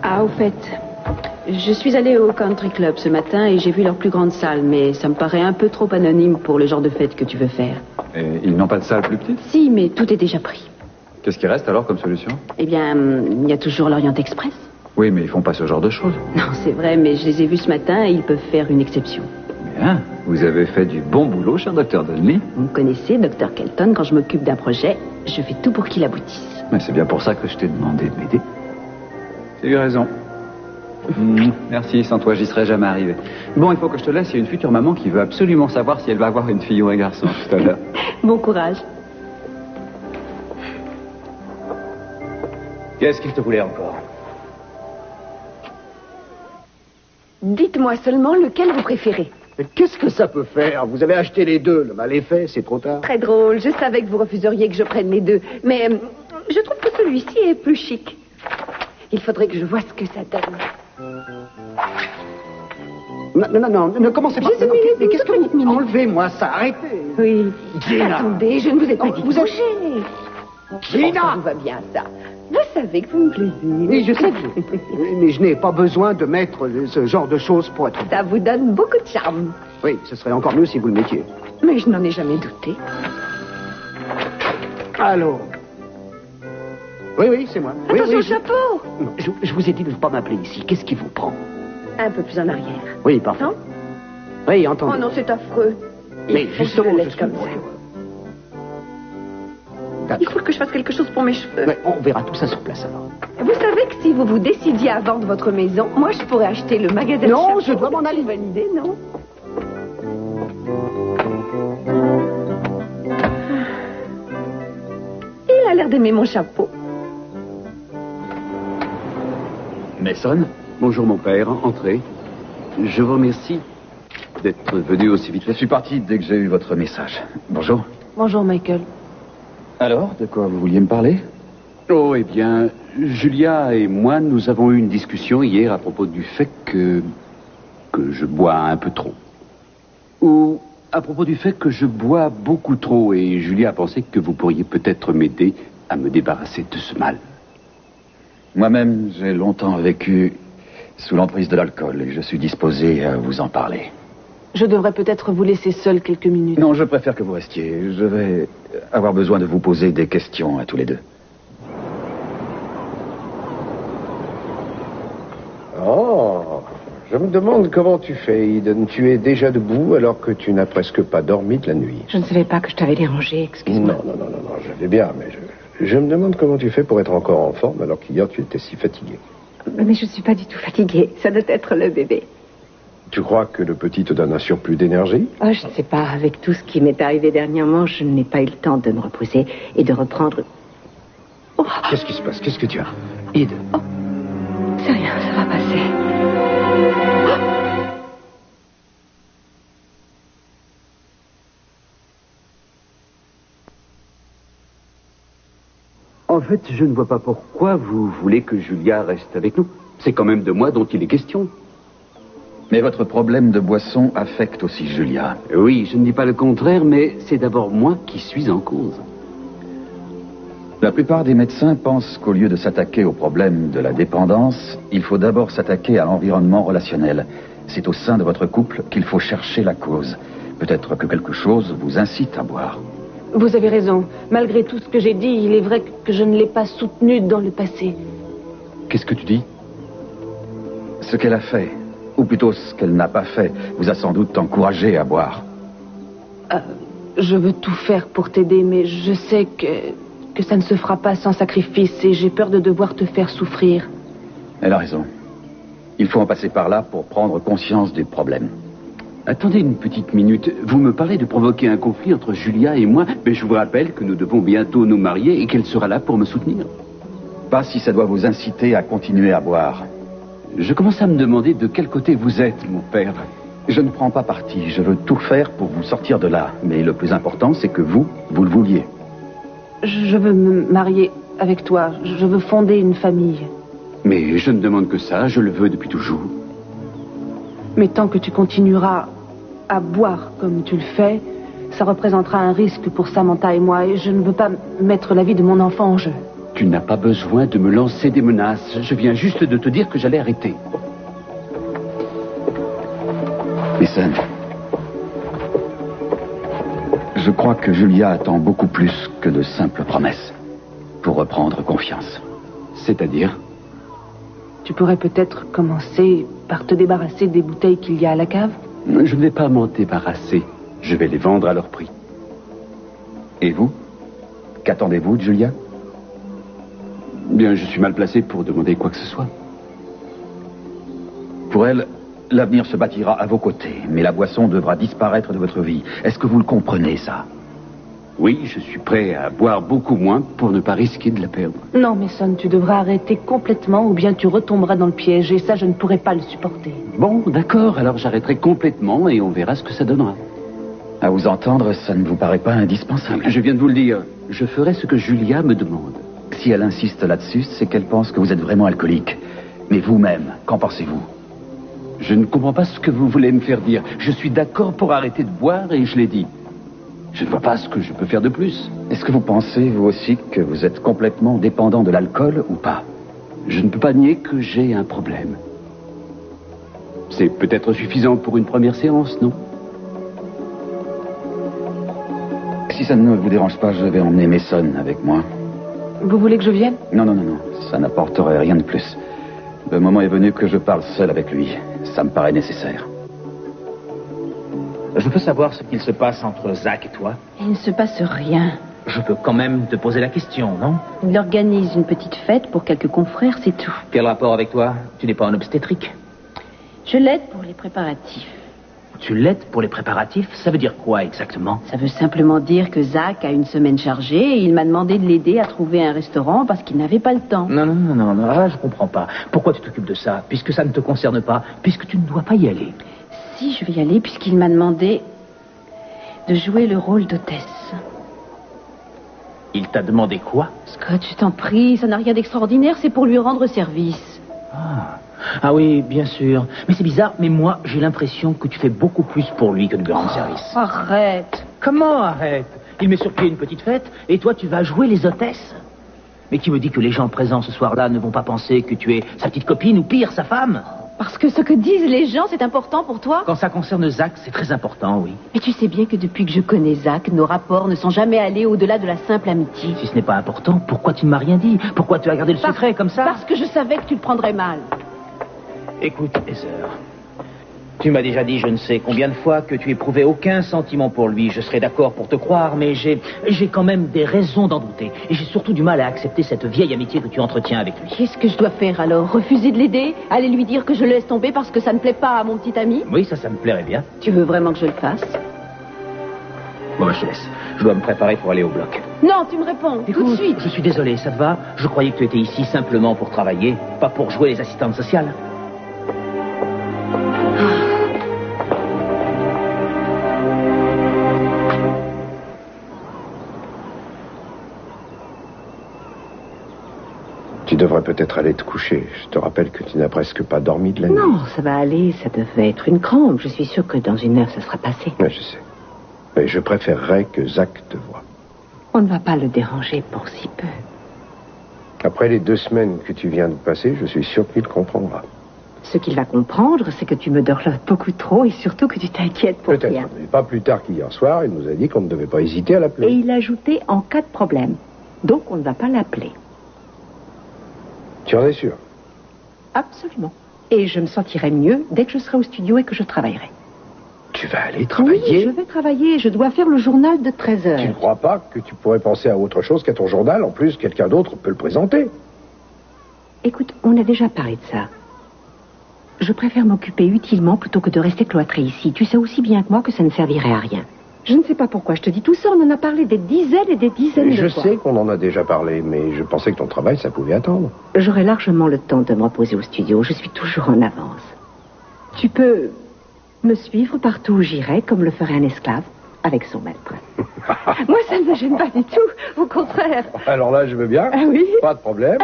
Ah, au fait, je suis allée au country club ce matin et j'ai vu leur plus grande salle, mais ça me paraît un peu trop anonyme pour le genre de fête que tu veux faire. Et ils n'ont pas de salle plus petite? Si, mais tout est déjà pris. Qu'est-ce qui reste alors comme solution? Eh bien, il y a toujours l'Orient Express. Oui, mais ils font pas ce genre de choses. Non, c'est vrai, mais je les ai vus ce matin et ils peuvent faire une exception. Bien, vous avez fait du bon boulot, cher Dr. Donnelly. Vous me connaissez, Dr. Kelton, quand je m'occupe d'un projet, je fais tout pour qu'il aboutisse. Mais c'est bien pour ça que je t'ai demandé de m'aider. J'ai eu raison. Merci, sans toi, j'y serais jamais arrivé. Bon, il faut que je te laisse, il y a une future maman qui veut absolument savoir si elle va avoir une fille ou un garçon tout à l'heure. Bon courage. Qu'est-ce qu'il te voulait encore? Dites-moi seulement lequel vous préférez. Mais qu'est-ce que ça peut faire? Vous avez acheté les deux, le mal est fait, c'est trop tard. Très drôle, je savais que vous refuseriez que je prenne les deux. Mais je trouve que celui-ci est plus chic. Il faudrait que je vois ce que ça donne. Non, ne commencez pas. Mais qu'est-ce que vous... Enlevez-moi ça, arrêtez. Oui. Gina. Attendez, je ne vous ai pas dit vous de bouger. Gina. Ça vous va bien, ça. Vous savez que vous me plaisez. Oui, je sais. Mais je n'ai pas besoin de mettre ce genre de choses pour être... Ça vous donne beaucoup de charme. Oui, ce serait encore mieux si vous le mettiez. Mais je n'en ai jamais douté. Allô? Oui, c'est moi. Attention au chapeau. Non, je vous ai dit de ne pas m'appeler ici. Qu'est-ce qui vous prend? Un peu plus en arrière. Oui, parfait. Non? Oui, entendez. Oh non, c'est affreux. Mais justement, je laisse comme ça. Il faut que je fasse quelque chose pour mes cheveux. Mais on verra tout ça sur place alors. Vous savez que si vous vous décidiez à vendre votre maison, moi je pourrais acheter le magasin. Non, de je dois m'en aller. Bonne idée, non? Il a l'air d'aimer mon chapeau. Mason, bonjour mon père, entrez. Je vous remercie d'être venu aussi vite. Je suis parti dès que j'ai eu votre message. Bonjour. Bonjour, Michael. Alors, de quoi vous vouliez me parler? Oh, eh bien, Julia et moi, nous avons eu une discussion hier à propos du fait que je bois un peu trop. Ou à propos du fait que je bois beaucoup trop, et Julia a pensé que vous pourriez peut-être m'aider à me débarrasser de ce mal. Moi-même, j'ai longtemps vécu sous l'emprise de l'alcool et je suis disposé à vous en parler. Je devrais peut-être vous laisser seul quelques minutes. Non, je préfère que vous restiez. Je vais avoir besoin de vous poser des questions à tous les deux. Oh, je me demande comment tu fais, Eden. Tu es déjà debout alors que tu n'as presque pas dormi de la nuit. Je ne savais pas que je t'avais dérangé, excuse-moi. Non, je vais bien, mais je me demande comment tu fais pour être encore en forme alors qu'hier tu étais si fatigué. Mais je ne suis pas du tout fatiguée. Ça doit être le bébé. Tu crois que le petit te donne un surplus d'énergie? Oh, je ne sais pas. Avec tout ce qui m'est arrivé dernièrement, je n'ai pas eu le temps de me reposer et de reprendre... Oh. Qu'est-ce qui se passe? Qu'est-ce que tu as? Eden. Oh. C'est rien, ça va passer. En fait, je ne vois pas pourquoi vous voulez que Julia reste avec nous. C'est quand même de moi dont il est question. Mais votre problème de boisson affecte aussi Julia. Oui, je ne dis pas le contraire, mais c'est d'abord moi qui suis en cause. La plupart des médecins pensent qu'au lieu de s'attaquer au problème de la dépendance, il faut d'abord s'attaquer à l'environnement relationnel. C'est au sein de votre couple qu'il faut chercher la cause. Peut-être que quelque chose vous incite à boire. Vous avez raison. Malgré tout ce que j'ai dit, il est vrai que je ne l'ai pas soutenue dans le passé. Qu'est-ce que tu dis? Ce qu'elle a fait, ou plutôt ce qu'elle n'a pas fait, vous a sans doute encouragé à boire. Je veux tout faire pour t'aider, mais je sais que ça ne se fera pas sans sacrifice et j'ai peur de devoir te faire souffrir. Elle a raison. Il faut en passer par là pour prendre conscience du problème. Attendez une petite minute. Vous me parlez de provoquer un conflit entre Julia et moi, mais je vous rappelle que nous devons bientôt nous marier et qu'elle sera là pour me soutenir. Pas si ça doit vous inciter à continuer à boire. Je commence à me demander de quel côté vous êtes, mon père. Je ne prends pas parti. Je veux tout faire pour vous sortir de là. Mais le plus important, c'est que vous le vouliez. Je veux me marier avec toi. Je veux fonder une famille. Mais je ne demande que ça. Je le veux depuis toujours. Mais tant que tu continueras à boire comme tu le fais, ça représentera un risque pour Samantha et moi. Et je ne veux pas mettre la vie de mon enfant en jeu. Tu n'as pas besoin de me lancer des menaces. Je viens juste de te dire que j'allais arrêter. Mason, je crois que Julia attend beaucoup plus que de simples promesses pour reprendre confiance. C'est-à-dire? Tu pourrais peut-être commencer par te débarrasser des bouteilles qu'il y a à la cave? Je ne vais pas m'en débarrasser. Je vais les vendre à leur prix. Et vous? Qu'attendez-vous de Julia? Bien, je suis mal placé pour demander quoi que ce soit. Pour elle, l'avenir se bâtira à vos côtés, mais la boisson devra disparaître de votre vie. Est-ce que vous le comprenez, ça? Oui, je suis prêt à boire beaucoup moins pour ne pas risquer de la perdre. Non, Mason, tu devras arrêter complètement ou bien tu retomberas dans le piège et ça, je ne pourrai pas le supporter. Bon, d'accord, alors j'arrêterai complètement et on verra ce que ça donnera. À vous entendre, ça ne vous paraît pas indispensable? Je viens de vous le dire, je ferai ce que Julia me demande. Si elle insiste là-dessus, c'est qu'elle pense que vous êtes vraiment alcoolique. Mais vous-même, qu'en pensez-vous? Je ne comprends pas ce que vous voulez me faire dire. Je suis d'accord pour arrêter de boire et je l'ai dit. Je ne vois pas ce que je peux faire de plus. Est-ce que vous pensez, vous aussi, que vous êtes complètement dépendant de l'alcool ou pas? Je ne peux pas nier que j'ai un problème. C'est peut-être suffisant pour une première séance, non? Si ça ne vous dérange pas, je vais emmener Mason avec moi. Vous voulez que je vienne? Non, ça n'apporterait rien de plus. Le moment est venu que je parle seul avec lui. Ça me paraît nécessaire. Je peux savoir ce qu'il se passe entre Zach et toi? Il ne se passe rien. Je peux quand même te poser la question, non? Il organise une petite fête pour quelques confrères, c'est tout. Quel rapport avec toi? Tu n'es pas en obstétrique? Je l'aide pour les préparatifs. Tu l'aides pour les préparatifs? Ça veut dire quoi exactement? Ça veut simplement dire que Zach a une semaine chargée et il m'a demandé de l'aider à trouver un restaurant parce qu'il n'avait pas le temps. Non, là, je comprends pas. Pourquoi tu t'occupes de ça? Puisque ça ne te concerne pas, puisque tu ne dois pas y aller. Si, je vais y aller puisqu'il m'a demandé de jouer le rôle d'hôtesse. Il t'a demandé quoi? Scott, je t'en prie, ça n'a rien d'extraordinaire, c'est pour lui rendre service. Ah oui, bien sûr. Mais c'est bizarre, mais moi, j'ai l'impression que tu fais beaucoup plus pour lui que de lui rendre service. Arrête. Comment arrête? Il met sur pied une petite fête, et toi, tu vas jouer les hôtesses? Mais qui me dit que les gens présents ce soir-là ne vont pas penser que tu es sa petite copine, ou pire, sa femme? Parce que ce que disent les gens, c'est important pour toi? Quand ça concerne Zach, c'est très important, oui. Mais tu sais bien que depuis que je connais Zach, nos rapports ne sont jamais allés au-delà de la simple amitié. Si ce n'est pas important, pourquoi tu ne m'as rien dit? Pourquoi tu as gardé le secret comme ça? Parce que je savais que tu le prendrais mal. Écoute, Heather, tu m'as déjà dit je ne sais combien de fois que tu éprouvais aucun sentiment pour lui. Je serais d'accord pour te croire, mais j'ai quand même des raisons d'en douter. Et j'ai surtout du mal à accepter cette vieille amitié que tu entretiens avec lui. Qu'est-ce que je dois faire alors? Refuser de l'aider? Aller lui dire que je le laisse tomber parce que ça ne plaît pas à mon petit ami? Oui, ça me plairait bien. Tu veux vraiment que je le fasse? Bon, je te laisse. Je dois me préparer pour aller au bloc. Non, tu me réponds, Écoute, tout de suite. Je suis désolé, ça te va? Je croyais que tu étais ici simplement pour travailler, pas pour jouer les assistantes sociales. Tu devrais peut-être aller te coucher. Je te rappelle que tu n'as presque pas dormi de la nuit. Non, ça va aller, ça devait être une crampe. Je suis sûre que dans une heure, ça sera passé. Oui, je sais. Mais je préférerais que Zach te voie. On ne va pas le déranger pour si peu. Après les 2 semaines que tu viens de passer, je suis sûr qu'il comprendra. Ce qu'il va comprendre, c'est que tu me dorlotes beaucoup trop et surtout que tu t'inquiètes pour Peut-être, rien. mais pas plus tard qu'hier soir, il nous a dit qu'on ne devait pas hésiter à Et l'appeler. il a ajouté en cas de problème. Donc on ne va pas l'appeler. Tu en es sûr? Absolument. Et je me sentirai mieux dès que je serai au studio et que je travaillerai. Tu vas aller Oui, travailler? je vais travailler. Je dois faire le journal de 13 heures. Tu ne crois pas que tu pourrais penser à autre chose qu'à ton journal? En plus, quelqu'un d'autre peut le présenter. Écoute, on a déjà parlé de ça. Je préfère m'occuper utilement plutôt que de rester cloîtrée ici. Tu sais aussi bien que moi que ça ne servirait à rien. Je ne sais pas pourquoi je te dis tout ça. On en a parlé des dizaines et des dizaines Je de fois. sais qu'on en a déjà parlé, mais je pensais que ton travail, ça pouvait attendre. J'aurai largement le temps de me reposer au studio. Je suis toujours en avance. Tu peux me suivre partout où j'irai, comme le ferait un esclave, avec son maître. Moi, ça ne me gêne pas du tout. Au contraire. Alors là, je veux bien. Ah oui? Pas de problème.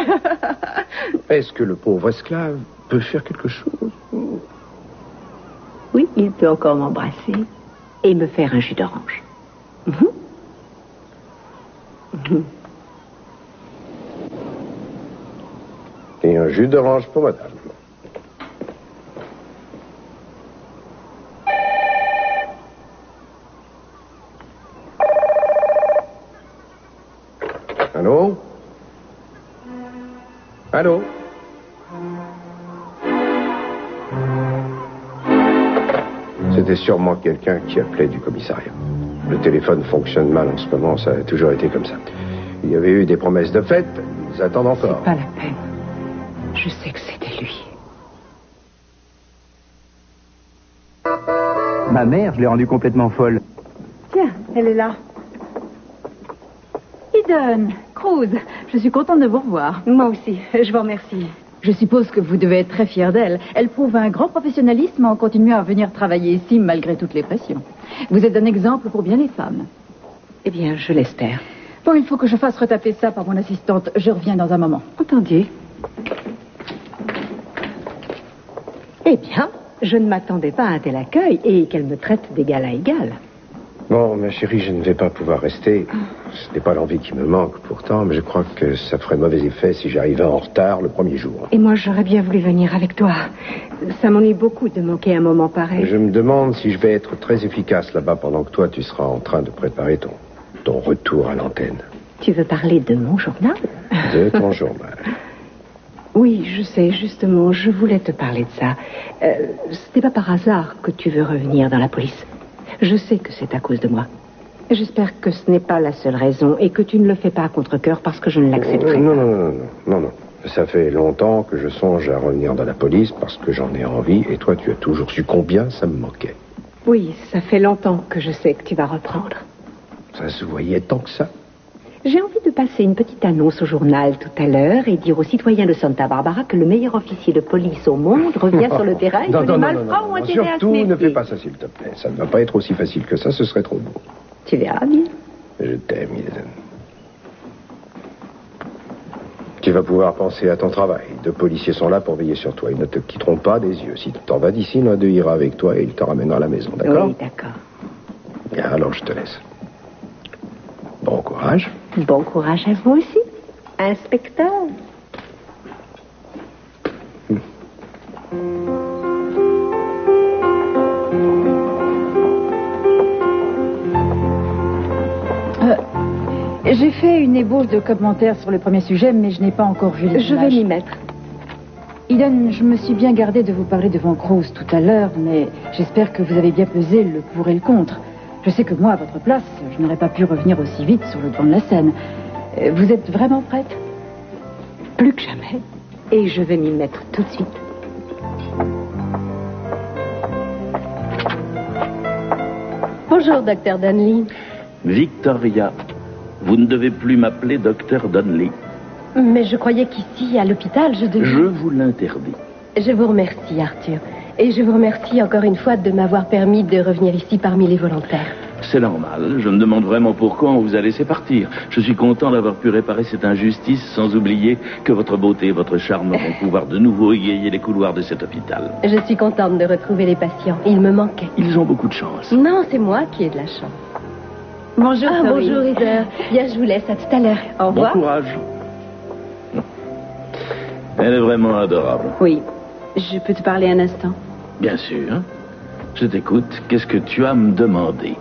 Est-ce que le pauvre esclave peut faire quelque chose? Oui, il peut encore m'embrasser et me faire un jus d'orange. Mhm. Mhm. Et un jus d'orange pour madame. Allô? Allô? C'était sûrement quelqu'un qui appelait du commissariat. Le téléphone fonctionne mal en ce moment, ça a toujours été comme ça. Il y avait eu des promesses de fête, ils attendent encore. C'est pas la peine. Je sais que c'était lui. Ma mère, je l'ai rendue complètement folle. Tiens, elle est là. Eden, Cruz, je suis contente de vous revoir. Moi aussi, je vous remercie. Je suppose que vous devez être très fière d'elle. Elle prouve un grand professionnalisme en continuant à venir travailler ici malgré toutes les pressions. Vous êtes un exemple pour bien les femmes. Eh bien, je l'espère. Bon, il faut que je fasse retaper ça par mon assistante. Je reviens dans un moment. Entendu. Eh bien, je ne m'attendais pas à un tel accueil et qu'elle me traite d'égal à égal. Bon, ma chérie, je ne vais pas pouvoir rester. Ce n'est pas l'envie qui me manque pourtant, mais je crois que ça ferait mauvais effet si j'arrivais en retard le premier jour. Et moi, j'aurais bien voulu venir avec toi. Ça m'ennuie beaucoup de manquer un moment pareil. Je me demande si je vais être très efficace là-bas pendant que toi, tu seras en train de préparer ton retour à l'antenne. Tu veux parler de mon journal? De ton journal. Oui, je sais, justement, je voulais te parler de ça. Ce n'est pas par hasard que tu veux revenir dans la police. Je sais que c'est à cause de moi. J'espère que ce n'est pas la seule raison et que tu ne le fais pas à contre-cœur parce que je ne l'accepterai pas. Non. Ça fait longtemps que je songe à revenir dans la police parce que j'en ai envie et toi, tu as toujours su combien ça me manquait. Oui, ça fait longtemps que je sais que tu vas reprendre. Ça se voyait tant que ça. J'ai envie de passer une petite annonce au journal tout à l'heure et dire aux citoyens de Santa Barbara que le meilleur officier de police au monde revient sur le terrain et que les malfrats ont intérêt à se surtout, méfier. ne fais pas ça, s'il te plaît. Ça ne va pas être aussi facile que ça, ce serait trop beau. Tu verras bien. Je t'aime, Eden. Tu vas pouvoir penser à ton travail. Deux policiers sont là pour veiller sur toi. Ils ne te quitteront pas des yeux. Si tu t'en vas d'ici, l'un d'eux ira avec toi et il te ramènera à la maison, d'accord? Oui, d'accord. Bien, alors je te laisse. Bon courage. Bon courage à vous aussi, inspecteur. J'ai fait une ébauche de commentaires sur le premier sujet, mais je n'ai pas encore vu les Je vais m'y mettre. Eden, je me suis bien gardée de vous parler devant Cruz tout à l'heure, mais j'espère que vous avez bien pesé le pour et le contre. Je sais que moi, à votre place, je n'aurais pas pu revenir aussi vite sur le devant de la scène. Vous êtes vraiment prête? Plus que jamais. Et je vais m'y mettre tout de suite. Bonjour, docteur Donnelly. Victoria, vous ne devez plus m'appeler docteur Donnelly. Mais je croyais qu'ici, à l'hôpital, je devais... Je vous l'interdis. Je vous remercie, Arthur. Et je vous remercie encore une fois de m'avoir permis de revenir ici parmi les volontaires. C'est normal. Je me demande vraiment pourquoi on vous a laissé partir. Je suis content d'avoir pu réparer cette injustice, sans oublier que votre beauté et votre charme vont pouvoir de nouveau égayer les couloirs de cet hôpital. Je suis contente de retrouver les patients. Ils me manquaient. Ils ont beaucoup de chance. Non, c'est moi qui ai de la chance. Bonjour, bonjour, Heather. Bien, je vous laisse. À tout à l'heure. Au revoir. Bon courage. Elle est vraiment adorable. Oui. Je peux te parler un instant? Bien sûr. Je t'écoute. Qu'est-ce que tu as à me demander?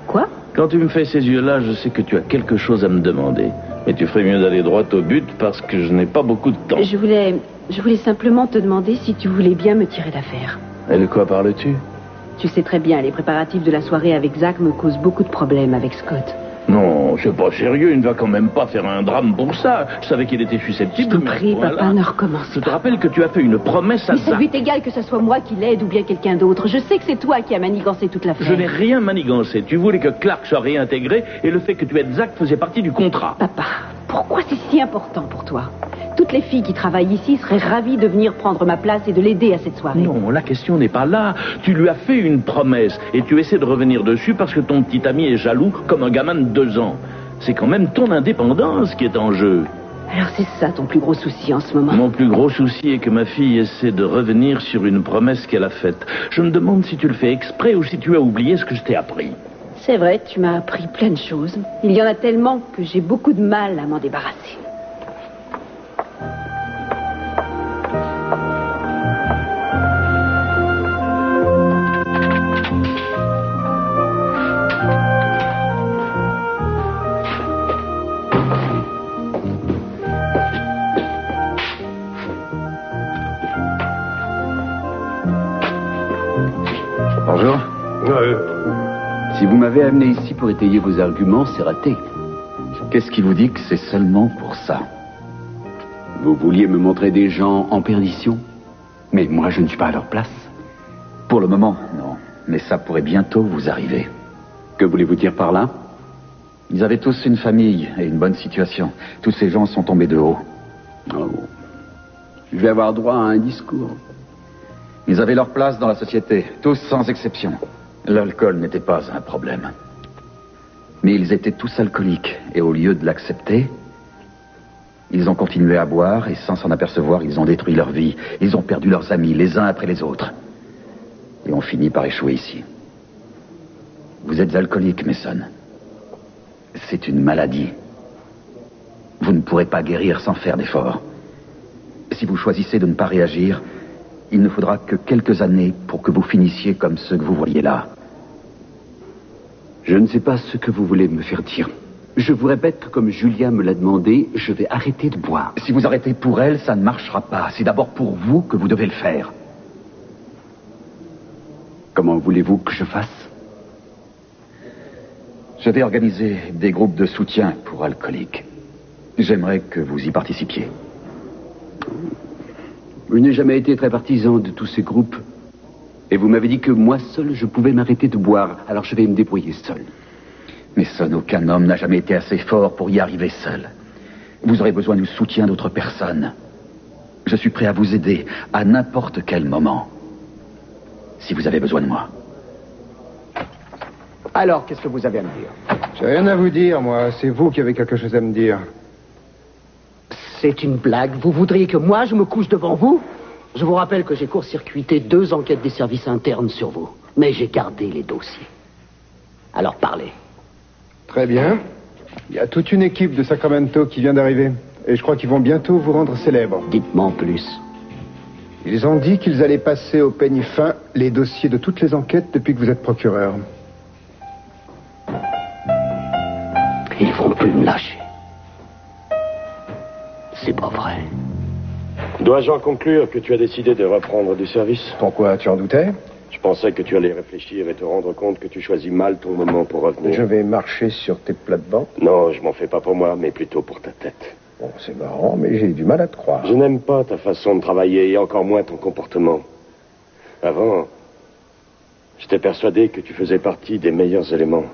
Quoi? Quand tu me fais ces yeux-là, je sais que tu as quelque chose à me demander. Mais tu ferais mieux d'aller droit au but parce que je n'ai pas beaucoup de temps. Je voulais simplement te demander si tu voulais bien me tirer d'affaire. Et de quoi parles-tu? Tu sais très bien, les préparatifs de la soirée avec Zach me causent beaucoup de problèmes avec Scott. Non, c'est pas sérieux, il ne va quand même pas faire un drame pour ça. Je savais qu'il était susceptible. Je t'en prie, papa, ne recommence Je te rappelle que tu as fait une promesse à Zach. Mais ça lui est égal que ce soit moi qui l'aide ou bien quelqu'un d'autre. Je sais que c'est toi qui as manigancé toute l'affaire. Je n'ai rien manigancé. Tu voulais que Clark soit réintégré et le fait que tu aides Zach faisait partie du contrat. Papa, pourquoi c'est si important pour toi? Toutes les filles qui travaillent ici seraient ravies de venir prendre ma place et de l'aider à cette soirée. Non, la question n'est pas là. Tu lui as fait une promesse et tu essaies de revenir dessus parce que ton petit ami est jaloux comme un gamin de 2 ans. C'est quand même ton indépendance qui est en jeu. Alors c'est ça ton plus gros souci en ce moment? Mon plus gros souci est que ma fille essaie de revenir sur une promesse qu'elle a faite. Je me demande si tu le fais exprès ou si tu as oublié ce que je t'ai appris. C'est vrai, tu m'as appris plein de choses. Il y en a tellement que j'ai beaucoup de mal à m'en débarrasser. Bonjour. Si vous m'avez amené ici pour étayer vos arguments, c'est raté. Qu'est-ce qui vous dit que c'est seulement pour ça? Vous vouliez me montrer des gens en perdition? Mais moi, je ne suis pas à leur place. Pour le moment, non. Mais ça pourrait bientôt vous arriver. Que voulez-vous dire par là? Ils avaient tous une famille et une bonne situation. Tous ces gens sont tombés de haut. Oh. Je vais avoir droit à un discours. Ils avaient leur place dans la société, tous sans exception. L'alcool n'était pas un problème. Mais ils étaient tous alcooliques, et au lieu de l'accepter, ils ont continué à boire, et sans s'en apercevoir, ils ont détruit leur vie. Ils ont perdu leurs amis, les uns après les autres. Et ont fini par échouer ici. Vous êtes alcoolique, Mason. C'est une maladie. Vous ne pourrez pas guérir sans faire d'efforts. Si vous choisissez de ne pas réagir, il ne faudra que quelques années pour que vous finissiez comme ceux que vous voyez là. Je ne sais pas ce que vous voulez me faire dire. Je vous répète que comme Julia me l'a demandé, je vais arrêter de boire. Si vous arrêtez pour elle, ça ne marchera pas. C'est d'abord pour vous que vous devez le faire. Comment voulez-vous que je fasse? Je vais organiser des groupes de soutien pour alcooliques. J'aimerais que vous y participiez. Je n'ai jamais été très partisan de tous ces groupes. Et vous m'avez dit que moi seul, je pouvais m'arrêter de boire. Alors je vais me débrouiller seul. Mais Son, aucun homme n'a jamais été assez fort pour y arriver seul. Vous aurez besoin du soutien d'autres personnes. Je suis prêt à vous aider à n'importe quel moment. Si vous avez besoin de moi. Alors, qu'est-ce que vous avez à me dire? J'ai rien à vous dire, moi. C'est vous qui avez quelque chose à me dire. C'est une blague. Vous voudriez que moi, je me couche devant vous? Je vous rappelle que j'ai court-circuité 2 enquêtes des services internes sur vous. Mais j'ai gardé les dossiers. Alors, parlez. Très bien. Il y a toute une équipe de Sacramento qui vient d'arriver. Et je crois qu'ils vont bientôt vous rendre célèbre. Dites-moi en plus. Ils ont dit qu'ils allaient passer au peigne fin les dossiers de toutes les enquêtes depuis que vous êtes procureur. Ils vont plus me lâcher. C'est pas vrai. Dois-je en conclure que tu as décidé de reprendre du service? Pourquoi? Tu en doutais? Je pensais que tu allais réfléchir et te rendre compte que tu choisis mal ton moment pour revenir. Je vais marcher sur tes plates-bandes? Non, je m'en fais pas pour moi, mais plutôt pour ta tête. Bon, c'est marrant, mais j'ai du mal à te croire. Je n'aime pas ta façon de travailler et encore moins ton comportement. Avant, j'étais persuadé que tu faisais partie des meilleurs éléments.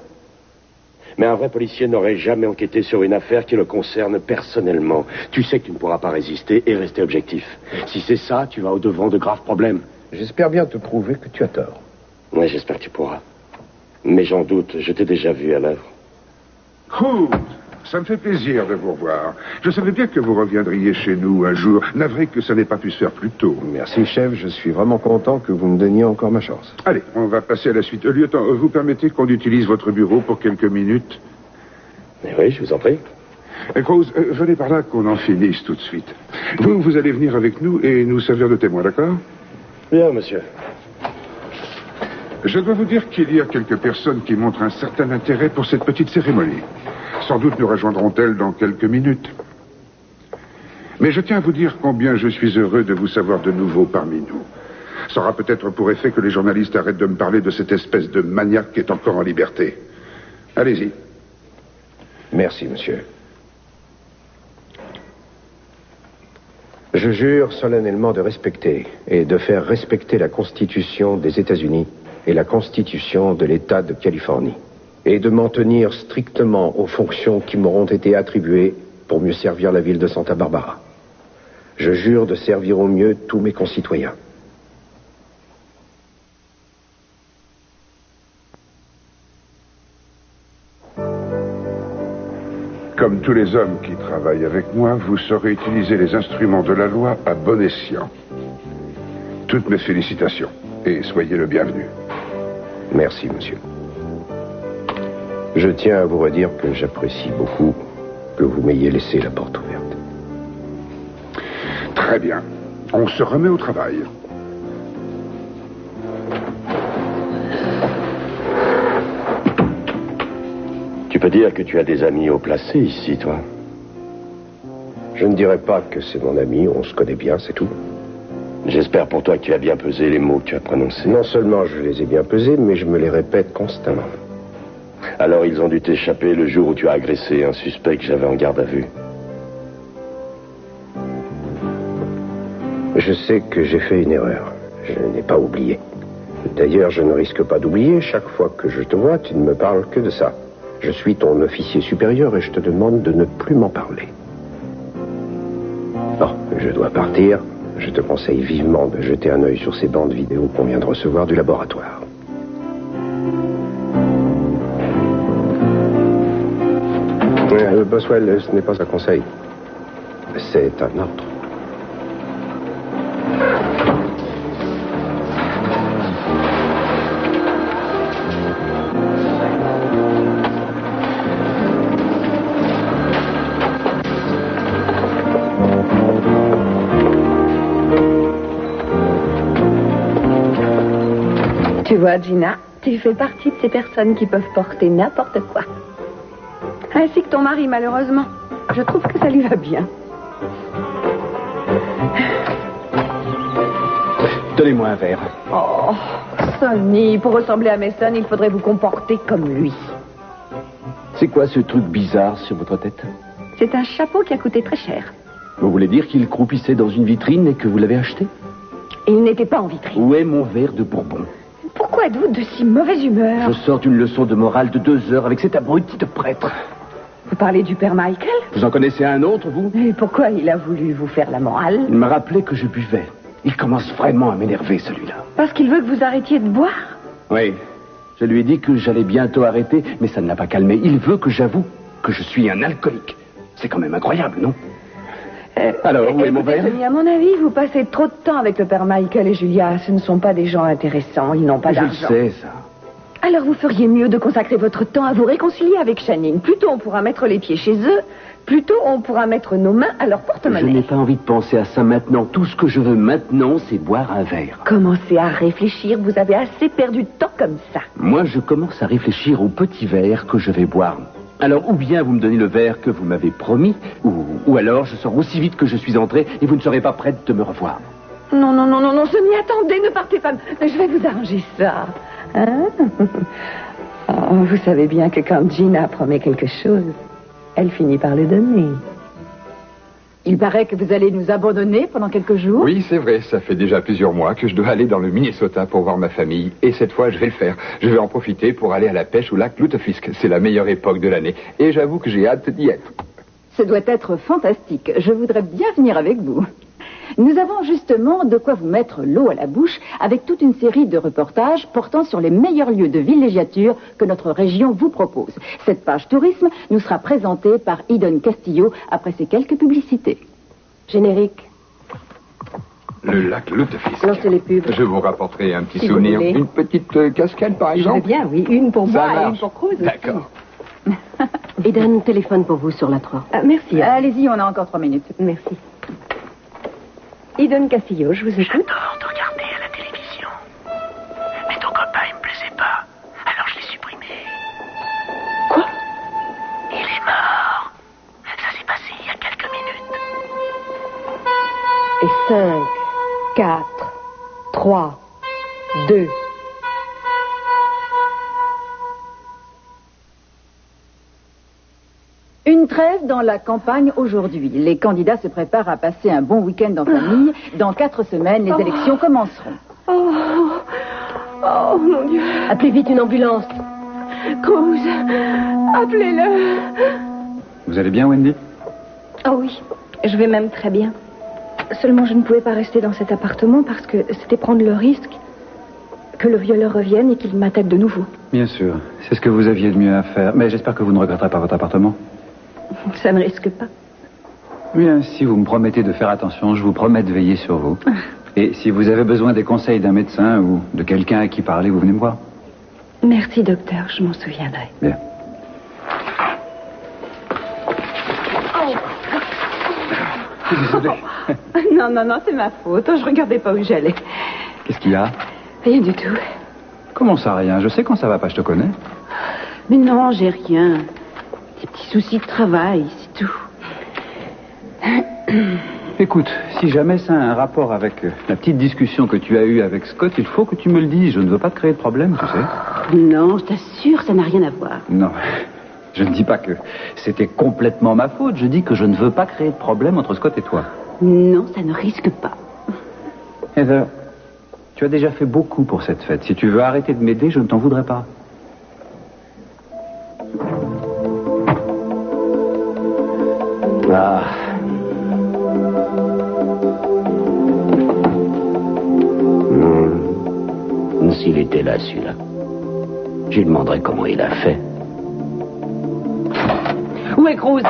Mais un vrai policier n'aurait jamais enquêté sur une affaire qui le concerne personnellement. Tu sais que tu ne pourras pas résister et rester objectif. Si c'est ça, tu vas au-devant de graves problèmes. J'espère bien te prouver que tu as tort. Oui, j'espère que tu pourras. Mais j'en doute, je t'ai déjà vu à l'œuvre. Hood, ça me fait plaisir de vous revoir. Je savais bien que vous reviendriez chez nous un jour. Navré que ça n'ait pas pu se faire plus tôt. Merci, chef. Je suis vraiment content que vous me donniez encore ma chance. Allez, on va passer à la suite. Lieutenant, vous permettez qu'on utilise votre bureau pour quelques minutes? Oui, je vous en prie. Rose, venez par là qu'on en finisse tout de suite. Vous allez venir avec nous et nous servir de témoin, d'accord? Bien, monsieur. Je dois vous dire qu'il y a quelques personnes qui montrent un certain intérêt pour cette petite cérémonie. Sans doute nous rejoindront-elles dans quelques minutes. Mais je tiens à vous dire combien je suis heureux de vous savoir de nouveau parmi nous. Ça aura peut-être pour effet que les journalistes arrêtent de me parler de cette espèce de maniaque qui est encore en liberté. Allez-y. Merci, monsieur. Je jure solennellement de respecter et de faire respecter la Constitution des États-Unis et la Constitution de l'État de Californie, et de m'en tenir strictement aux fonctions qui m'auront été attribuées pour mieux servir la ville de Santa Barbara. Je jure de servir au mieux tous mes concitoyens. Comme tous les hommes qui travaillent avec moi, vous saurez utiliser les instruments de la loi à bon escient. Toutes mes félicitations et soyez le bienvenu. Merci, monsieur. Je tiens à vous redire que j'apprécie beaucoup que vous m'ayez laissé la porte ouverte. Très bien. On se remet au travail. Tu peux dire que tu as des amis haut placés ici, toi? Je ne dirais pas que c'est mon ami, on se connaît bien, c'est tout. J'espère pour toi que tu as bien pesé les mots que tu as prononcés. Non seulement je les ai bien pesés, mais je me les répète constamment. Alors ils ont dû t'échapper le jour où tu as agressé un suspect que j'avais en garde à vue. Je sais que j'ai fait une erreur. Je n'ai pas oublié. D'ailleurs, je ne risque pas d'oublier. Chaque fois que je te vois, tu ne me parles que de ça. Je suis ton officier supérieur et je te demande de ne plus m'en parler. Bon, je dois partir. Je te conseille vivement de jeter un œil sur ces bandes vidéo qu'on vient de recevoir du laboratoire. Boswell, ce n'est pas un conseil. C'est un ordre. Tu vois, Gina, tu fais partie de ces personnes qui peuvent porter n'importe quoi. Ainsi que ton mari, malheureusement. Je trouve que ça lui va bien. Donnez-moi un verre. Oh, Sonny, pour ressembler à Mason, il faudrait vous comporter comme lui. C'est quoi ce truc bizarre sur votre tête? C'est un chapeau qui a coûté très cher. Vous voulez dire qu'il croupissait dans une vitrine et que vous l'avez acheté? Il n'était pas en vitrine. Où est mon verre de Bourbon? Pourquoi êtes-vous de si mauvaise humeur? Je sors d'une leçon de morale de 2 heures avec cet abruti de prêtre. Vous parlez du père Michael? Vous en connaissez un autre, vous? Et pourquoi il a voulu vous faire la morale? Il m'a rappelé que je buvais. Il commence vraiment à m'énerver, celui-là. Parce qu'il veut que vous arrêtiez de boire? Oui. Je lui ai dit que j'allais bientôt arrêter, mais ça ne l'a pas calmé. Il veut que j'avoue que je suis un alcoolique. C'est quand même incroyable, non? Alors, où est mon verre? À mon avis, vous passez trop de temps avec le père Michael et Julia. Ce ne sont pas des gens intéressants. Ils n'ont pas d'argent. Je le sais, ça. Alors vous feriez mieux de consacrer votre temps à vous réconcilier avec Channing. Plus tôt on pourra mettre les pieds chez eux, plus tôt on pourra mettre nos mains à leur porte-monnaie. Je n'ai pas envie de penser à ça maintenant. Tout ce que je veux maintenant, c'est boire un verre. Commencez à réfléchir, vous avez assez perdu de temps comme ça. Moi, je commence à réfléchir au petit verre que je vais boire. Alors, ou bien vous me donnez le verre que vous m'avez promis, ou alors je sors aussi vite que je suis entré et vous ne serez pas prête de me revoir. Non, Sonny, attendez, ne partez pas. Je vais vous arranger ça. Hein? Oh, vous savez bien que quand Gina promet quelque chose, elle finit par le donner. Il paraît que vous allez nous abandonner pendant quelques jours. Oui, c'est vrai. Ça fait déjà plusieurs mois que je dois aller dans le Minnesota pour voir ma famille. Et cette fois, je vais le faire. Je vais en profiter pour aller à la pêche au lac Lutefisk. C'est la meilleure époque de l'année. Et j'avoue que j'ai hâte d'y être. Ce doit être fantastique. Je voudrais bien venir avec vous. Nous avons justement de quoi vous mettre l'eau à la bouche avec toute une série de reportages portant sur les meilleurs lieux de villégiature que notre région vous propose. Cette page tourisme nous sera présentée par Eden Castillo après ces quelques publicités. Générique. Le lac Lutefisk. Lancez les pubs. Je vous rapporterai un petit Si souvenir. vous voulez. Une petite cascade, par exemple. Je veux bien, oui. Une pour Ça moi et marche. une pour Cruz. D'accord. Eden, téléphone pour vous sur la 3. Merci. Allez-y, on a encore 3 minutes. Merci. Eden Castillo, je vous écoute. J'adore te regarder à la télévision. Mais ton copain, il me plaisait pas. Alors je l'ai supprimé. Quoi? Il est mort. Ça s'est passé il y a quelques minutes. Et 5, 4, 3, 2... Une trêve dans la campagne aujourd'hui. Les candidats se préparent à passer un bon week-end en famille. Dans 4 semaines, les élections commenceront. Oh, mon Dieu. Appelez vite une ambulance. Cruz, appelez-le. Vous allez bien, Wendy? Oh oui, je vais même très bien. Seulement, je ne pouvais pas rester dans cet appartement parce que c'était prendre le risque que le violeur revienne et qu'il m'attaque de nouveau. Bien sûr, c'est ce que vous aviez de mieux à faire. Mais j'espère que vous ne regretterez pas votre appartement. Ça ne risque pas. Bien, si vous me promettez de faire attention, je vous promets de veiller sur vous. Et si vous avez besoin des conseils d'un médecin ou de quelqu'un à qui parler, vous venez me voir. Merci, docteur, je m'en souviendrai. Bien. Désolé. Non, c'est ma faute. Je regardais pas où j'allais. Qu'est-ce qu'il y a? Rien du tout. Comment ça, rien? Je sais quand ça va pas, je te connais. Mais non, j'ai rien. Des petits soucis de travail, c'est tout. Écoute, si jamais ça a un rapport avec la petite discussion que tu as eue avec Scott, il faut que tu me le dises. Je ne veux pas te créer de problème, tu sais. Non, je t'assure, ça n'a rien à voir. Non, je ne dis pas que c'était complètement ma faute. Je dis que je ne veux pas créer de problème entre Scott et toi. Non, ça ne risque pas. Heather, tu as déjà fait beaucoup pour cette fête. Si tu veux arrêter de m'aider, je ne t'en voudrais pas. Ah. S'il était là, celui-là, je lui demanderais comment il a fait. Où est Cruz?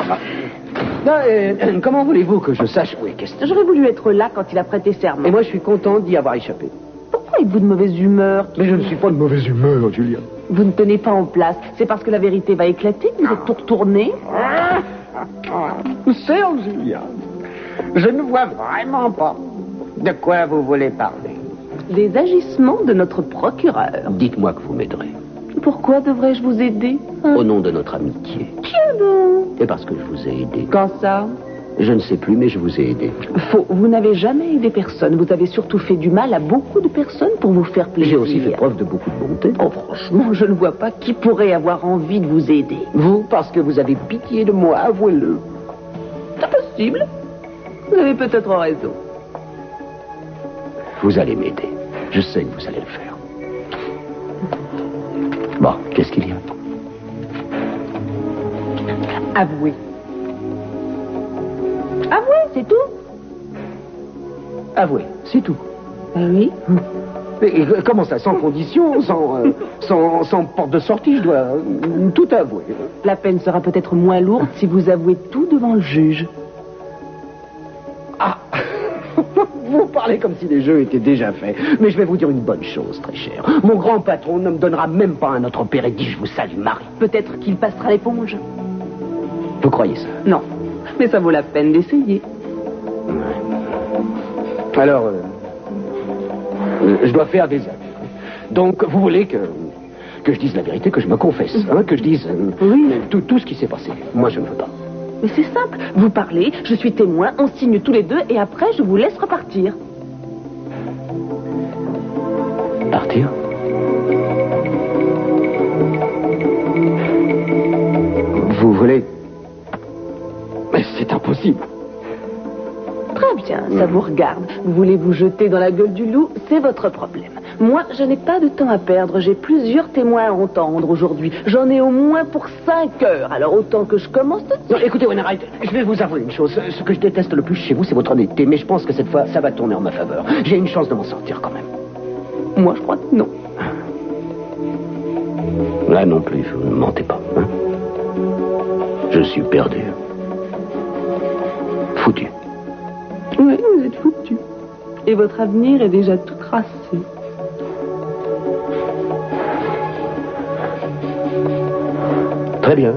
Comment voulez-vous que je sache où est Kester? J'aurais voulu être là quand il a prêté serment. Et moi, je suis content d'y avoir échappé. Pourquoi êtes-vous de mauvaise humeur? Mais je ne suis pas de mauvaise humeur, Julia. Vous ne tenez pas en place. C'est parce que la vérité va éclater que vous êtes tout retourné? Sœur Julia, je ne vois vraiment pas de quoi vous voulez parler. Des agissements de notre procureur. Dites-moi que vous m'aiderez. Pourquoi devrais-je vous aider? Au nom de notre amitié. Tiens donc. Et parce que je vous ai aidé. Quand ça? Je ne sais plus, mais je vous ai aidé. Faux. Vous n'avez jamais aidé personne. Vous avez surtout fait du mal à beaucoup de personnes pour vous faire plaisir. J'ai aussi fait preuve de beaucoup de bonté. Oh, franchement, je ne vois pas qui pourrait avoir envie de vous aider. Vous, parce que vous avez pitié de moi, avouez-le. C'est possible. Vous avez peut-être raison. Vous allez m'aider. Je sais que vous allez le faire. Bon, qu'est-ce qu'il y a? Avouez. Avouez, c'est tout? Avouez, c'est tout. Oui. Mais comment ça, sans condition, sans porte de sortie, je dois tout avouer. La peine sera peut-être moins lourde si vous avouez tout devant le juge. Ah. Vous parlez comme si les jeux étaient déjà faits. Mais je vais vous dire une bonne chose, très cher. Mon grand patron ne me donnera même pas un autre père et dit je vous salue, Marie. Peut-être qu'il passera l'éponge. Vous croyez ça? Non. Mais ça vaut la peine d'essayer. Alors, je dois faire des actes. Donc, vous voulez que je dise la vérité, que je me confesse, hein, que je dise tout ce qui s'est passé. Moi, je ne veux pas. Mais c'est simple. Vous parlez, je suis témoin, on signe tous les deux et après, je vous laisse repartir. Partir? Vous voulez... Mais c'est impossible. Très bien, ça vous regarde. Vous voulez vous jeter dans la gueule du loup, c'est votre problème. Moi, je n'ai pas de temps à perdre. J'ai plusieurs témoins à entendre aujourd'hui. J'en ai au moins pour 5 heures. Alors autant que je commence tout de suite. Non, écoutez, Wainwright, je vais vous avouer une chose. Ce que je déteste le plus chez vous, c'est votre honnêteté. Mais je pense que cette fois, ça va tourner en ma faveur. J'ai une chance de m'en sortir quand même. Moi, je crois que non. Là non plus, vous ne mentez pas. Hein? Je suis perdu. Foutu. Oui, vous êtes foutu. Et votre avenir est déjà tout tracé. Très bien.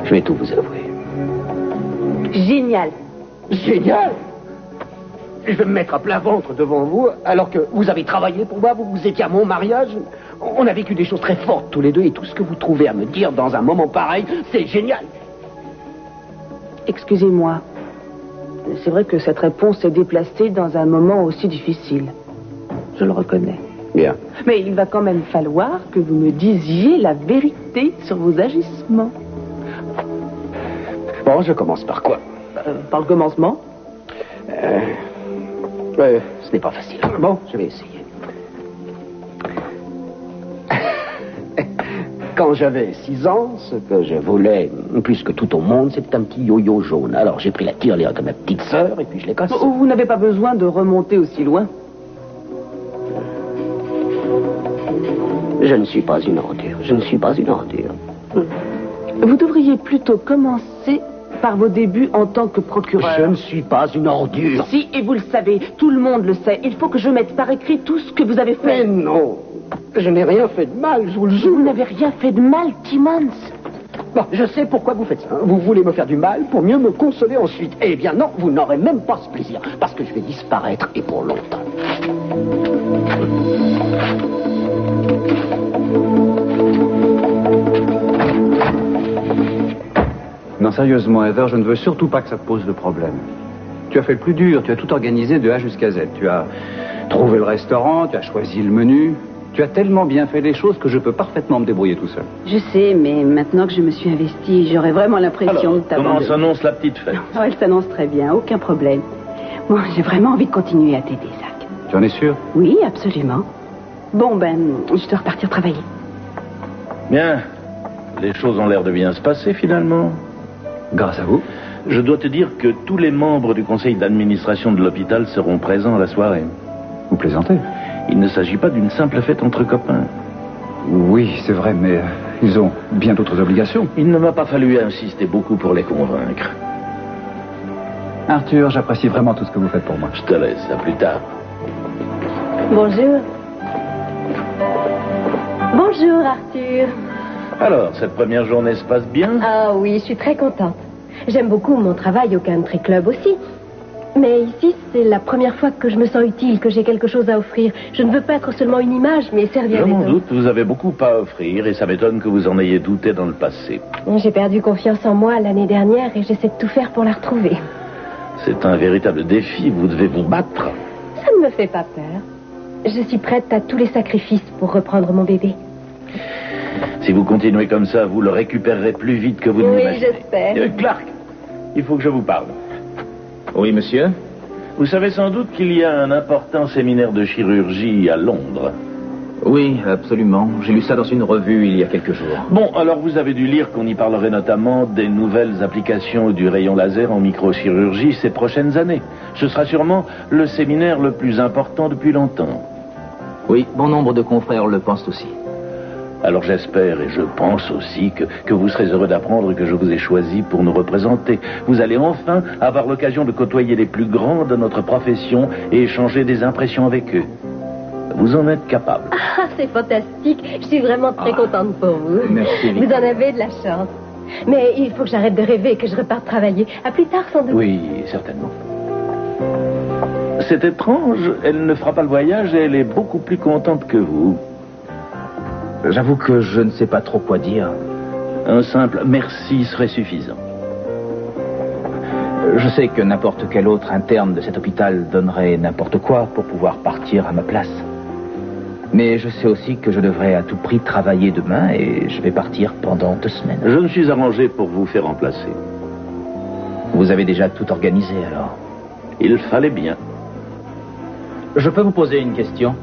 Je vais tout vous avouer. Génial. Génial! Je vais me mettre à plat ventre devant vous, alors que vous avez travaillé pour moi, vous étiez à mon mariage. On a vécu des choses très fortes tous les deux, et tout ce que vous trouvez à me dire dans un moment pareil, c'est génial. Excusez-moi. C'est vrai que cette réponse est déplacée dans un moment aussi difficile. Je le reconnais. Bien. Mais il va quand même falloir que vous me disiez la vérité sur vos agissements. Bon, je commence par quoi? Par le commencement. Ce n'est pas facile. Bon, je vais essayer. Quand j'avais 6 ans, ce que je voulais, plus que tout au monde, c'était un petit yo-yo jaune. Alors j'ai pris la tirelire de ma petite sœur et puis je l'ai cassé. Vous n'avez pas besoin de remonter aussi loin. Je ne suis pas une ordure. Je ne suis pas une ordure. Vous devriez plutôt commencer par vos débuts en tant que procureur. Je ne suis pas une ordure. Si, et vous le savez, tout le monde le sait. Il faut que je mette par écrit tout ce que vous avez fait. Mais non, je n'ai rien fait de mal, je vous le jure. Vous n'avez rien fait de mal, Timmons. Bon, je sais pourquoi vous faites ça. Vous voulez me faire du mal pour mieux me consoler ensuite. Eh bien non, vous n'aurez même pas ce plaisir, parce que je vais disparaître et pour longtemps. sérieusement, Heather, je ne veux surtout pas que ça te pose de problème. Tu as fait le plus dur, tu as tout organisé de A jusqu'à Z. Tu as trouvé le restaurant, tu as choisi le menu. Tu as tellement bien fait les choses que je peux parfaitement me débrouiller tout seul. Je sais, mais maintenant que je me suis investie, j'aurais vraiment l'impression de t'abandonner. Comment s'annonce la petite fête? Oh, elle s'annonce très bien, aucun problème. Bon, j'ai vraiment envie de continuer à t'aider, Zach. Tu en es sûr? Oui, absolument. Bon, je dois repartir travailler. Bien. Les choses ont l'air de bien se passer, finalement. Grâce à vous. Je dois te dire que tous les membres du conseil d'administration de l'hôpital seront présents à la soirée. Vous plaisantez? Il ne s'agit pas d'une simple fête entre copains. Oui, c'est vrai, mais ils ont bien d'autres obligations. Il ne m'a pas fallu insister beaucoup pour les convaincre. Arthur, j'apprécie vraiment tout ce que vous faites pour moi. Je te laisse, à plus tard. Bonjour. Bonjour, Arthur. Alors, cette première journée se passe bien? Ah oui, je suis très contente. J'aime beaucoup mon travail au country club aussi. Mais ici, c'est la première fois que je me sens utile, que j'ai quelque chose à offrir. Je ne veux pas être seulement une image, mais servir Je les m'en autres. doute, vous avez beaucoup à offrir et ça m'étonne que vous en ayez douté dans le passé. J'ai perdu confiance en moi l'année dernière et j'essaie de tout faire pour la retrouver. C'est un véritable défi, vous devez vous battre. Ça ne me fait pas peur. Je suis prête à tous les sacrifices pour reprendre mon bébé. Si vous continuez comme ça, vous le récupérerez plus vite que vous ne Oui, l'imaginez. j'espère. Clark, il faut que je vous parle. Oui, monsieur. Vous savez sans doute qu'il y a un important séminaire de chirurgie à Londres. Oui, absolument. J'ai lu ça dans une revue il y a quelques jours. Bon, alors vous avez dû lire qu'on y parlerait notamment des nouvelles applications du rayon laser en microchirurgie ces prochaines années. Ce sera sûrement le séminaire le plus important depuis longtemps. Oui, bon nombre de confrères le pensent aussi. Alors j'espère et je pense aussi que vous serez heureux d'apprendre que je vous ai choisi pour nous représenter. Vous allez enfin avoir l'occasion de côtoyer les plus grands de notre profession et échanger des impressions avec eux. Vous en êtes capable. Ah, c'est fantastique. Je suis vraiment très contente pour vous. Merci, Vous en avez de la chance. Mais il faut que j'arrête de rêver et que je reparte travailler. À plus tard, sans doute. Oui, certainement. C'est étrange, elle ne fera pas le voyage et elle est beaucoup plus contente que vous. J'avoue que je ne sais pas trop quoi dire. Un simple merci serait suffisant. Je sais que n'importe quel autre interne de cet hôpital donnerait n'importe quoi pour pouvoir partir à ma place. Mais je sais aussi que je devrais à tout prix travailler demain et je vais partir pendant 2 semaines. Je me suis arrangé pour vous faire remplacer. Vous avez déjà tout organisé alors? Il fallait bien. Je peux vous poser une question?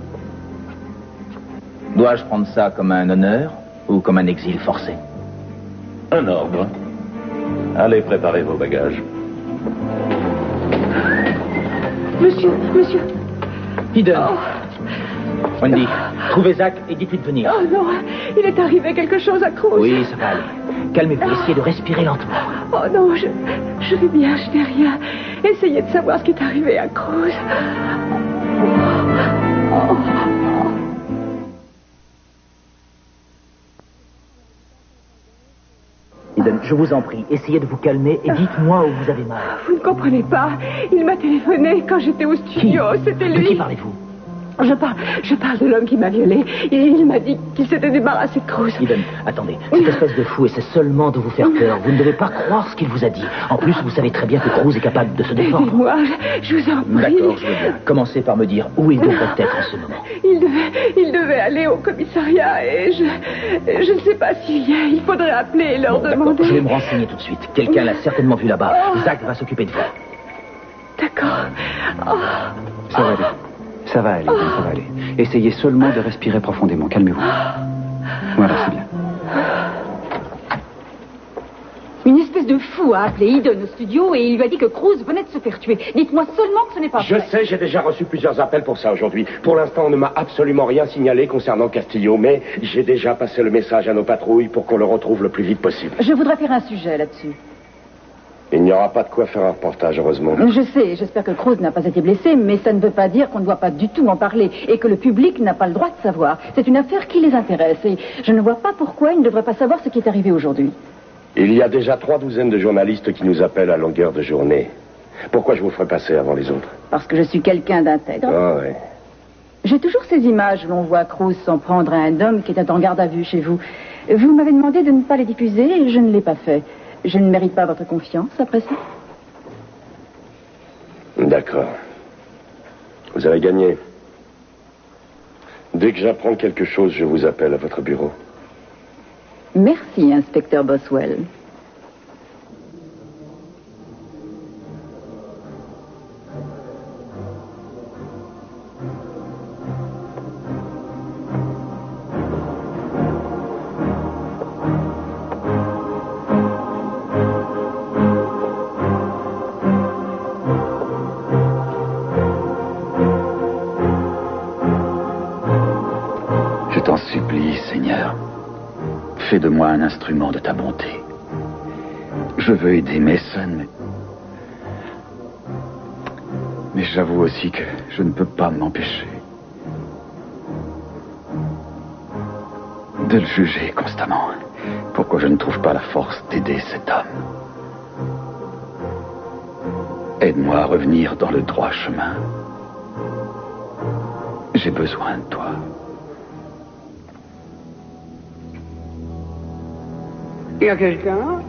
Dois-je prendre ça comme un honneur ou comme un exil forcé? Un ordre. Allez préparer vos bagages. Monsieur. Eden. Wendy, trouvez Zach et dites-lui de venir. Oh non, il est arrivé quelque chose à Cruz. Oui, ça va aller. Calmez-vous, essayez de respirer lentement. Oh non, je vais bien, je n'ai rien. Essayez de savoir ce qui est arrivé à Cruz. Oh. Eden, je vous en prie, essayez de vous calmer et dites-moi où vous avez mal. Vous ne comprenez pas. Il m'a téléphoné quand j'étais au studio. C'était lui. De qui parlez-vous? Je parle de l'homme qui m'a violée. Il m'a dit qu'il s'était débarrassé de Cruz. Eden, attendez. Cette espèce de fou essaie seulement de vous faire peur. Vous ne devez pas croire ce qu'il vous a dit. En plus, vous savez très bien que Cruz est capable de se défendre. Aidez-moi, je vous en prie. D'accord, je veux bien. Commencez par me dire où il devrait être en ce moment. Il devait aller au commissariat et je ne sais pas s'il y a. Il faudrait appeler et leur demander. Je vais me renseigner tout de suite. Quelqu'un l'a certainement vu là-bas. Zach va s'occuper de vous. D'accord. Oh. Ça va aller. Ça va aller, ça va aller. Essayez seulement de respirer profondément. Calmez-vous. Voilà, c'est bien. Une espèce de fou a appelé Eden au studio et il lui a dit que Cruz venait de se faire tuer. Dites-moi seulement que ce n'est pas vrai. Je sais, j'ai déjà reçu plusieurs appels pour ça aujourd'hui. Pour l'instant, on ne m'a absolument rien signalé concernant Castillo, mais j'ai déjà passé le message à nos patrouilles pour qu'on le retrouve le plus vite possible. Je voudrais faire un sujet là-dessus. Il n'y aura pas de quoi faire un reportage, heureusement. Je sais, j'espère que Cruz n'a pas été blessé, mais ça ne veut pas dire qu'on ne doit pas du tout en parler et que le public n'a pas le droit de savoir. C'est une affaire qui les intéresse et je ne vois pas pourquoi ils ne devraient pas savoir ce qui est arrivé aujourd'hui. Il y a déjà 3 douzaines de journalistes qui nous appellent à longueur de journée. Pourquoi je vous ferais passer avant les autres? Parce que je suis quelqu'un d'intègre. Ah oui. J'ai toujours ces images où l'on voit Cruz s'en prendre à un homme qui était en garde à vue chez vous. Vous m'avez demandé de ne pas les diffuser et je ne l'ai pas fait. Je ne mérite pas votre confiance après ça? D'accord. Vous avez gagné. Dès que j'apprends quelque chose, je vous appelle à votre bureau. Merci, inspecteur Boswell. Je t'en supplie, Seigneur. Fais de moi un instrument de ta bonté. Je veux aider Mason, mais j'avoue aussi que je ne peux pas m'empêcher de le juger constamment. Pourquoi je ne trouve pas la force d'aider cet homme? Aide-moi à revenir dans le droit chemin. J'ai besoin de toi. Il y a quelqu'un?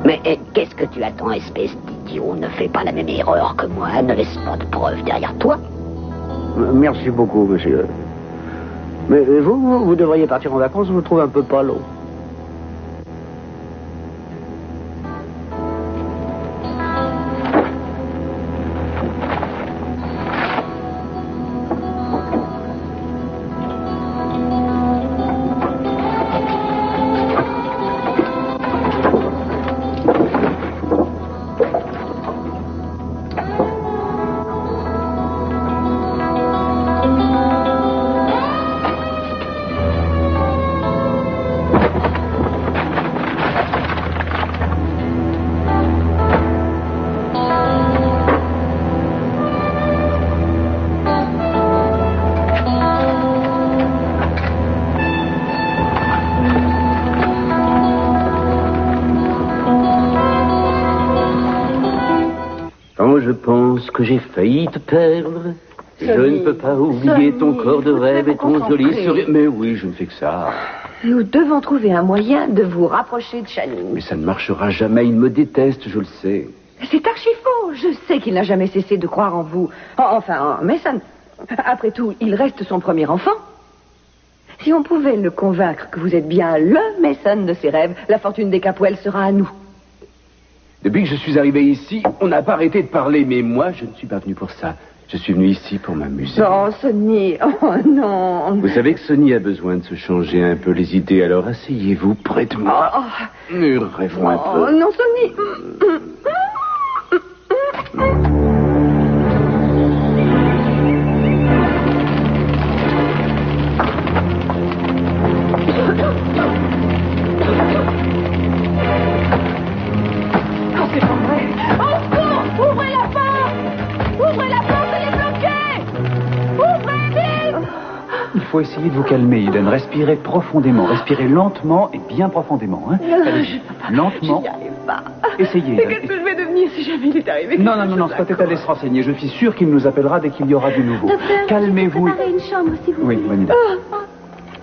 Mais qu'est-ce que tu attends, espèce d'idiot? Ne fais pas la même erreur que moi, ne laisse pas de preuves derrière toi. Merci beaucoup, monsieur. Mais vous devriez partir en vacances, je vous trouve un peu palo. Je pense que j'ai failli te perdre. Je ne peux pas oublier ton corps de rêve et ton joli sourire. Mais oui, je ne fais que ça. Nous devons trouver un moyen de vous rapprocher de Channing. Mais ça ne marchera jamais. Il me déteste, je le sais. C'est archi faux. Je sais qu'il n'a jamais cessé de croire en vous. Enfin, en Mason. Après tout, il reste son premier enfant. Si on pouvait le convaincre que vous êtes bien le Mason de ses rêves, la fortune des Capwell sera à nous. Depuis que je suis arrivé ici, on n'a pas arrêté de parler, mais moi, je ne suis pas venu pour ça. Je suis venu ici pour m'amuser. Oh, Sonny, oh non. Vous savez que Sonny a besoin de se changer un peu les idées, alors asseyez-vous près de moi. Rêvons un peu. Oh, non, Sonny. Il faut essayer de vous calmer, Eden. Respirez profondément. Respirez lentement et bien profondément. Hein. Allez, lentement. J'y arrive pas. Essayez. Mais qu'est-ce que je vais devenir si jamais il est arrivé? Non, Scott est allé se renseigner. Je suis sûr qu'il nous appellera dès qu'il y aura du nouveau. Calmez-vous. Préparez une chambre, si vous Oui, voulez. bonne idée.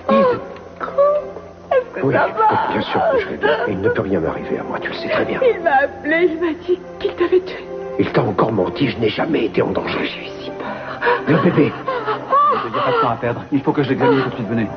Est-ce que Oui, ça va? bien sûr que je vais bien. Il ne peut rien m'arriver à moi, tu le sais très bien. Il m'a appelé, il m'a dit qu'il t'avait tué. Il t'a encore menti, je n'ai jamais été en danger. J'ai eu si peur. Le bébé. Il n'y a pas de temps à perdre. Il faut que je l'examine tout de suite. Venez.